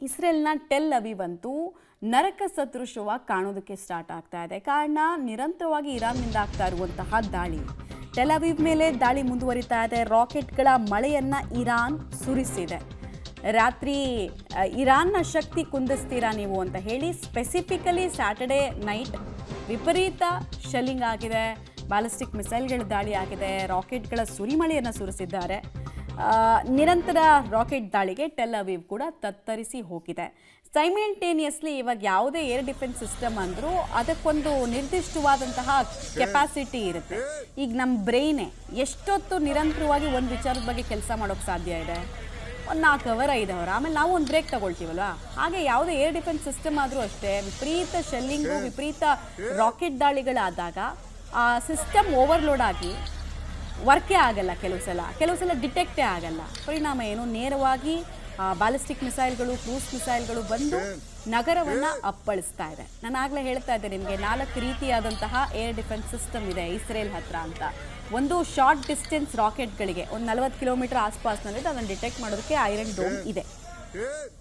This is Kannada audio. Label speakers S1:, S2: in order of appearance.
S1: ಇಸ್ರೇಲ್ನ ಟೆಲ್ ಅವೀವ್ ಅಂತೂ ನರಕ ಸದೃಶವಾಗಿ ಕಾಣೋದಕ್ಕೆ ಸ್ಟಾರ್ಟ್ ಆಗ್ತಾ ಇದೆ. ಕಾರಣ ನಿರಂತರವಾಗಿ ಇರಾನ್ನಿಂದ ಆಗ್ತಾ ಇರುವಂತಹ ದಾಳಿ. ಟೆಲ್ ಅವೀವ್ ಮೇಲೆ ದಾಳಿ ಮುಂದುವರಿತಾ ಇದೆ. ರಾಕೆಟ್ಗಳ ಮಳೆಯನ್ನ ಇರಾನ್ ಸುರಿಸಿದೆ. ರಾತ್ರಿ ಇರಾನ್ನ ಶಕ್ತಿ ಕುಂದಿಸ್ತೀರಾ ನೀವು ಅಂತ ಹೇಳಿ ಸ್ಪೆಸಿಫಿಕಲಿ ಸ್ಯಾಟರ್ಡೇ ನೈಟ್ ವಿಪರೀತ ಶೆಲ್ಲಿಂಗ್ ಆಗಿದೆ. ಬ್ಯಾಲಿಸ್ಟಿಕ್ ಮಿಸೈಲ್ಗಳ ದಾಳಿ ಆಗಿದೆ. ರಾಕೆಟ್ಗಳ ಸುರಿಮಳೆಯನ್ನು ಸುರಿಸಿದ್ದಾರೆ. ನಿರಂತರ ರಾಕೆಟ್ ದಾಳಿಗೆ ಟೆಲ್ ಅವೀವ್ ಕೂಡ ತತ್ತರಿಸಿ ಹೋಗಿದೆ. ಸೈಮಲ್ಟೇನಿಯಸ್ಲಿ ಇವಾಗ ಯಾವುದೇ ಏರ್ ಡಿಫೆನ್ಸ್ ಸಿಸ್ಟಮ್ ಅಂದರೂ ಅದಕ್ಕೊಂದು ನಿರ್ದಿಷ್ಟವಾದಂತಹ ಕೆಪಾಸಿಟಿ ಇರುತ್ತೆ. ಈಗ ನಮ್ಮ ಬ್ರೈನೇ ಎಷ್ಟೊತ್ತು ನಿರಂತರವಾಗಿ ಒಂದು ವಿಚಾರದ ಬಗ್ಗೆ ಕೆಲಸ ಮಾಡೋಕ್ಕೆ ಸಾಧ್ಯ ಇದೆ? ಒಂದು 4 ಅವರ್ 5 ಅವರ್, ಆಮೇಲೆ ನಾವು ಒಂದು ಬ್ರೇಕ್ ತಗೊಳ್ತೀವಲ್ವ. ಹಾಗೆ ಯಾವುದೇ ಏರ್ ಡಿಫೆನ್ಸ್ ಸಿಸ್ಟಮ್ ಆದರೂ ಅಷ್ಟೇ, ವಿಪರೀತ ಶೆಲ್ಲಿಂಗು, ವಿಪರೀತ ರಾಕೆಟ್ ದಾಳಿಗಳಾದಾಗ ಆ ಸಿಸ್ಟಮ್ ಓವರ್ಲೋಡ್ ಆಗಿ ವರ್ಕೇ ಆಗಲ್ಲ. ಕೆಲವು ಸಲ ಡಿಟೆಕ್ಟೇ ಆಗಲ್ಲ. ಪರಿಣಾಮ ಏನು? ನೇರವಾಗಿ ಬ್ಯಾಲಿಸ್ಟಿಕ್ ಮಿಸೈಲ್ಗಳು, ಕ್ರೂಸ್ ಮಿಸೈಲ್ಗಳು ಬಂದು ನಗರವನ್ನು ಅಪ್ಪಳಿಸ್ತಾ ಇದೆ. ನಾನು ಆಗಲೇ ಹೇಳ್ತಾ ಇದ್ದೆ ನಿಮಗೆ, 4 ರೀತಿಯಾದಂತಹ ಏರ್ ಡಿಫೆನ್ಸ್ ಸಿಸ್ಟಮ್ ಇದೆ ಇಸ್ರೇಲ್ ಹತ್ರ ಅಂತ. ಒಂದು ಶಾರ್ಟ್ ಡಿಸ್ಟೆನ್ಸ್ ರಾಕೆಟ್ಗಳಿಗೆ ಒಂದು 40 ಕಿಲೋಮೀಟರ್ ಆಸ್ಪಾಸ್ನಲ್ಲಿದೆ. ಅದನ್ನು ಡಿಟೆಕ್ಟ್ ಮಾಡೋದಕ್ಕೆ ಐರನ್ ಡೋಮ್ ಇದೆ.